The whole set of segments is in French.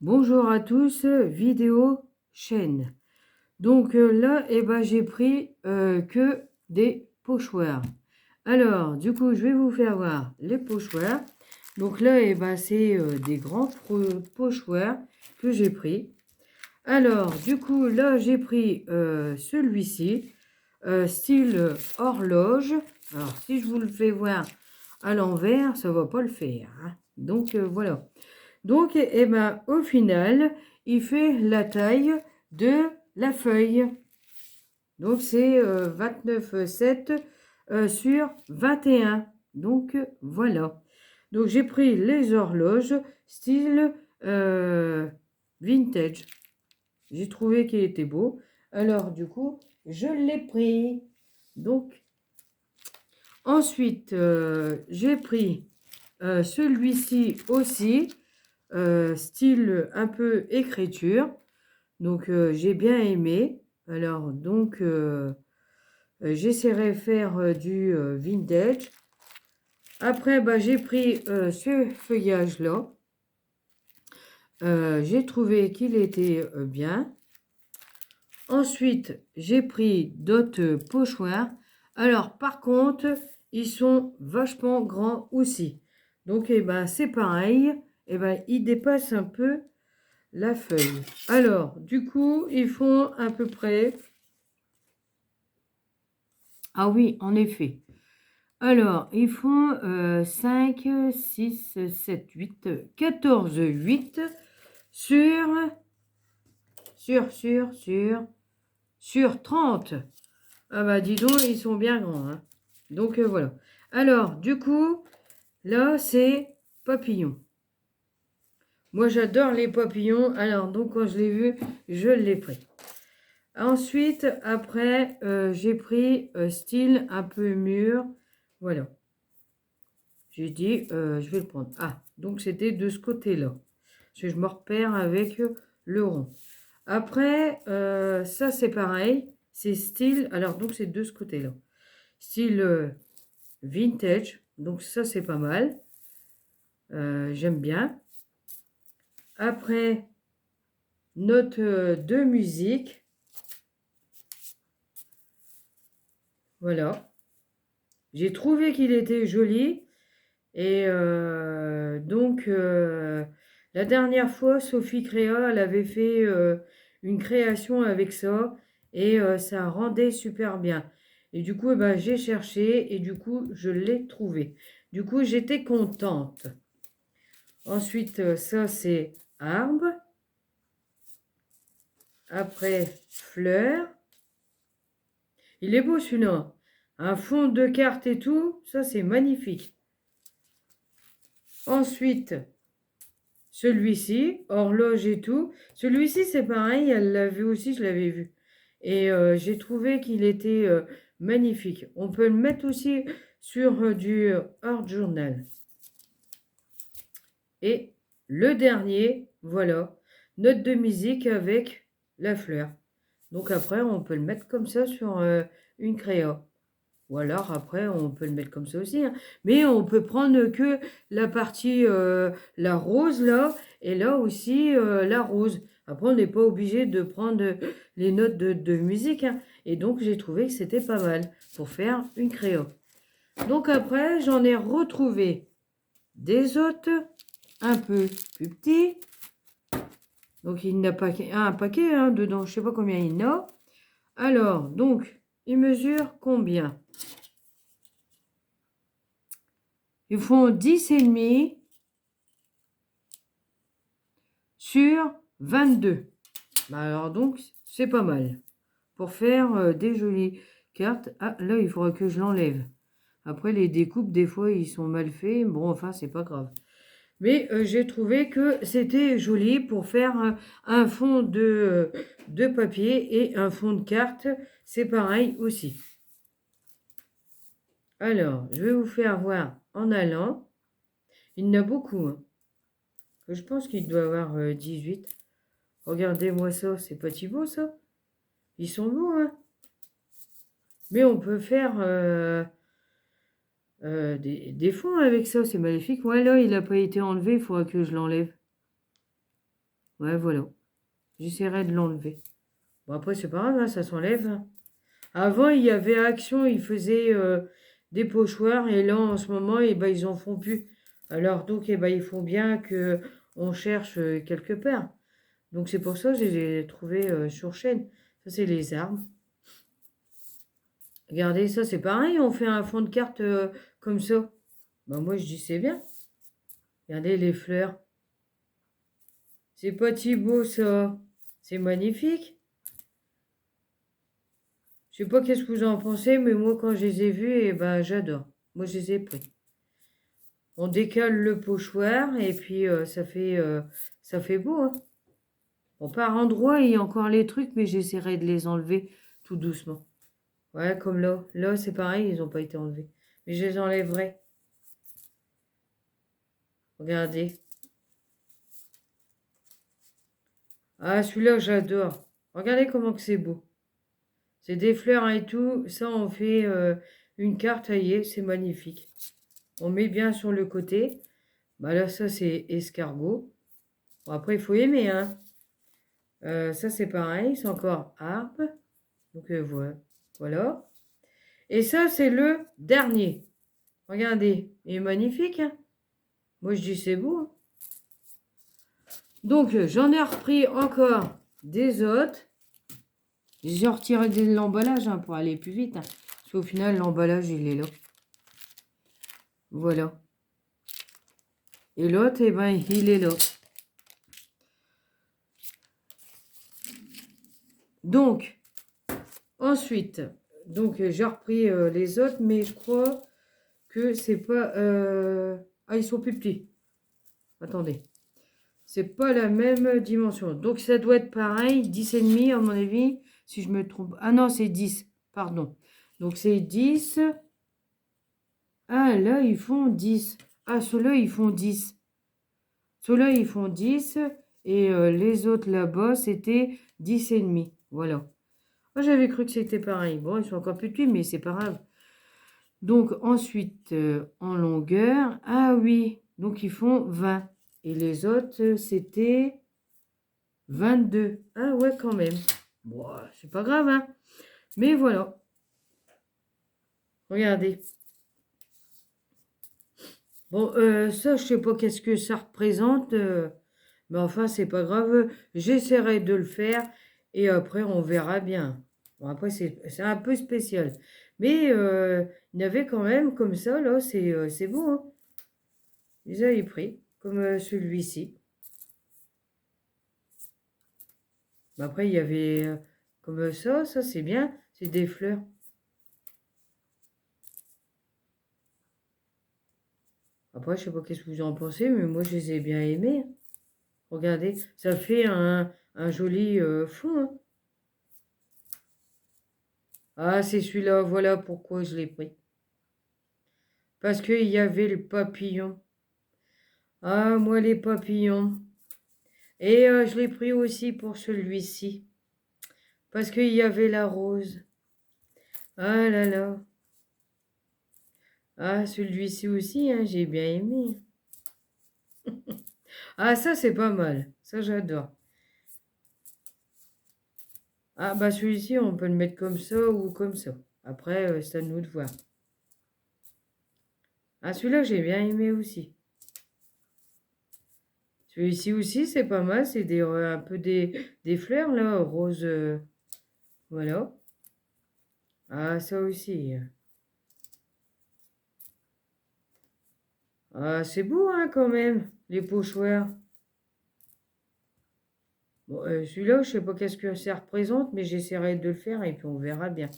Bonjour à tous, vidéo chaîne. Donc là, j'ai pris que des pochoirs. Alors, du coup, je vais vous faire voir les pochoirs. Donc là, c'est des grands pochoirs que j'ai pris. Alors, du coup, là, j'ai pris celui-ci, style horloge. Alors, si je vous le fais voir à l'envers, ça va pas le faire, hein. Donc, voilà. Donc, au final, il fait la taille de la feuille. Donc, c'est 29,7 sur 21. Donc, voilà. Donc, j'ai pris les horloges style vintage. J'ai trouvé qu'il était beau. Alors, du coup, je l'ai pris. Donc, ensuite, j'ai pris celui-ci aussi. Style un peu écriture. Donc, j'ai bien aimé. Alors, donc, j'essaierai de faire du vintage. Après, j'ai pris ce feuillage-là. J'ai trouvé qu'il était bien. Ensuite, j'ai pris d'autres pochoirs. Alors, par contre, ils sont vachement grands aussi. Donc, c'est pareil. Ils dépassent un peu la feuille. Alors, du coup, ils font à peu près... Ah oui, en effet. Alors, ils font 5, 6, 7, 8, 14, 8 sur, sur 30. Ah bah, dis donc, ils sont bien grands, hein. Donc, voilà. Alors, du coup, là, c'est papillon. Moi, j'adore les papillons. Alors, donc, quand je l'ai vu, je l'ai pris. Ensuite, après, j'ai pris style un peu mûr. Voilà. J'ai dit, je vais le prendre. Ah, donc c'était de ce côté-là. Parce que je me repère avec le rond. Après, ça c'est pareil. C'est style, alors donc c'est de ce côté-là. Style vintage. Donc ça c'est pas mal. J'aime bien. Après, note de musique. Voilà. J'ai trouvé qu'il était joli. Et donc, la dernière fois, Sophie Créa, elle avait fait une création avec ça et ça rendait super bien. Et du coup, j'ai cherché et du coup, je l'ai trouvé. Du coup, j'étais contente. Ensuite, ça, c'est arbre. Après, fleurs. Il est beau celui-là. Un fond de carte et tout, ça, c'est magnifique. Ensuite, celui-ci, horloge et tout. Celui-ci, c'est pareil, elle l'a vu aussi, je l'avais vu. Et j'ai trouvé qu'il était magnifique. On peut le mettre aussi sur du art journal. Et le dernier, voilà, note de musique avec la fleur. Donc après, on peut le mettre comme ça sur une créa. Ou alors après, on peut le mettre comme ça aussi, hein. Mais on peut prendre que la partie, la rose là, et là aussi la rose. Après, on n'est pas obligé de prendre les notes de musique, hein. Et donc, j'ai trouvé que c'était pas mal pour faire une créa. Donc après, j'en ai retrouvé des autres un peu plus petits. Donc, il n'y a pas un paquet hein, dedans. Je ne sais pas combien il y en a. Alors, donc, il mesure combien? Ils font 10,5 sur 22. Alors donc, c'est pas mal. Pour faire des jolies cartes. Ah, là, il faudra que je l'enlève. Après, les découpes, des fois, ils sont mal faits. Bon, enfin, c'est pas grave. Mais j'ai trouvé que c'était joli pour faire un fond de papier et un fond de carte. C'est pareil aussi. Alors, je vais vous faire voir en allant. Il y en a beaucoup, hein. Je pense qu'il doit avoir 18. Regardez-moi ça, c'est pas si beau ça. Ils sont beaux, hein. Mais on peut faire des fonds avec ça, c'est magnifique. Ouais, là, il n'a pas été enlevé, il faudra que je l'enlève. Ouais, voilà. J'essaierai de l'enlever. Bon, après, c'est pas grave, hein, ça s'enlève. Hein. Avant, il y avait Action, ils faisaient des pochoirs. Et là, en ce moment, eh ben, ils en font plus. Alors, donc, eh ben, il faut bien que on cherche quelque part. Donc, c'est pour ça que je les ai trouvés sur chaîne. Ça, c'est les arbres. Regardez, ça, c'est pareil. On fait un fond de carte comme ça. Ben, moi, je dis c'est bien. Regardez les fleurs. C'est pas si beau, ça. C'est magnifique. Je sais pas qu'est-ce que vous en pensez, mais moi, quand je les ai vus, eh ben, j'adore. Moi, je les ai pris. On décale le pochoir et puis ça fait beau. Hein. Bon, par endroit, il y a encore les trucs, mais j'essaierai de les enlever tout doucement. Ouais, comme là. Là, c'est pareil, ils n'ont pas été enlevés. Mais je les enlèverai. Regardez. Ah, celui-là, j'adore. Regardez comment que c'est beau. C'est des fleurs et tout. Ça, on fait une carte taillée. C'est magnifique. On met bien sur le côté. Bah là, ça, c'est escargot. Bon, après, il faut aimer, hein. Ça, c'est pareil. C'est encore arbre. Donc, voilà. Voilà. Et ça, c'est le dernier. Regardez. Il est magnifique, hein. Moi, je dis c'est beau. Hein. Donc, j'en ai repris encore des autres. J'ai retiré de l'emballage hein, pour aller plus vite. Hein. Parce qu'au final, l'emballage, il est là. Voilà. Et l'autre, eh ben, il est là. Donc, ensuite, donc j'ai repris les autres, mais je crois que c'est pas... Ah, ils sont plus petits. Attendez. C'est pas la même dimension. Donc, ça doit être pareil, 10,5 à mon avis, si je me trompe. Ah non, c'est 10, pardon. Donc, c'est 10. Ah, là, ils font 10. Ah, ceux-là, ils font 10. Ceux-là, ils font 10. Et les autres là-bas, c'était 10,5. Voilà. Moi, j'avais cru que c'était pareil. Bon, ils sont encore plus petits, mais c'est pas grave. Donc, ensuite, en longueur. Ah oui, donc ils font 20. Et les autres, c'était 22. Ah ouais, quand même. Bon, c'est pas grave, hein. Mais voilà. Regardez. Bon, ça, je sais pas qu'est-ce que ça représente. Mais enfin, c'est pas grave. J'essaierai de le faire. Et après, on verra bien. Bon, après, c'est un peu spécial. Mais il y en avait quand même comme ça, là. C'est beau, hein. Ils avaient pris, comme celui-ci. Mais après, il y avait comme ça c'est bien. C'est des fleurs. Après, je sais pas qu'est-ce que vous en pensez, mais moi, je les ai bien aimés. Regardez, ça fait un joli fond. Hein. Ah, c'est celui-là, voilà pourquoi je l'ai pris. Parce qu'il y avait le papillon. Ah, moi, les papillons. Et je l'ai pris aussi pour celui-ci. Parce qu'il y avait la rose. Ah là là. Ah, celui-ci aussi, hein, j'ai bien aimé. Ah, ça, c'est pas mal. Ça, j'adore. Ah, bah, celui-ci, on peut le mettre comme ça ou comme ça. Après, c'est à nous de voir. Ah, celui-là, j'ai bien aimé aussi. Celui-ci aussi, c'est pas mal. C'est un peu des fleurs, là, rose. Voilà. Ah, ça aussi. Ah, c'est beau, hein, quand même, les pochoirs. Bon, celui-là, je sais pas qu'est-ce que ça représente, mais j'essaierai de le faire et puis on verra bien.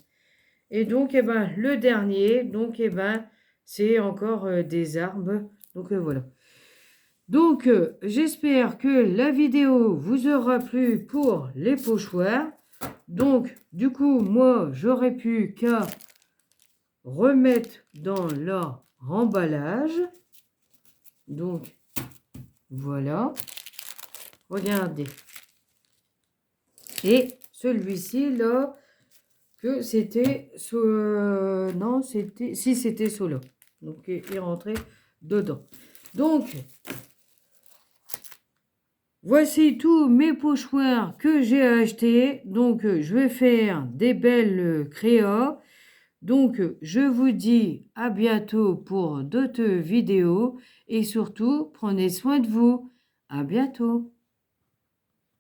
Et donc, eh ben, le dernier, donc, eh ben, c'est encore des arbres. Donc, voilà. Donc, j'espère que la vidéo vous aura plu pour les pochoirs. Donc, du coup, moi, j'aurais pu qu'à remettre dans leur emballage. Donc, voilà. Regardez. Et celui-ci, là, que c'était... non, c'était... Si, c'était solo. Donc, il rentrait dedans. Donc, Voici tous mes pochoirs que j'ai achetés. Donc, je vais faire des belles créas. Donc, je vous dis à bientôt pour d'autres vidéos et surtout, prenez soin de vous. À bientôt.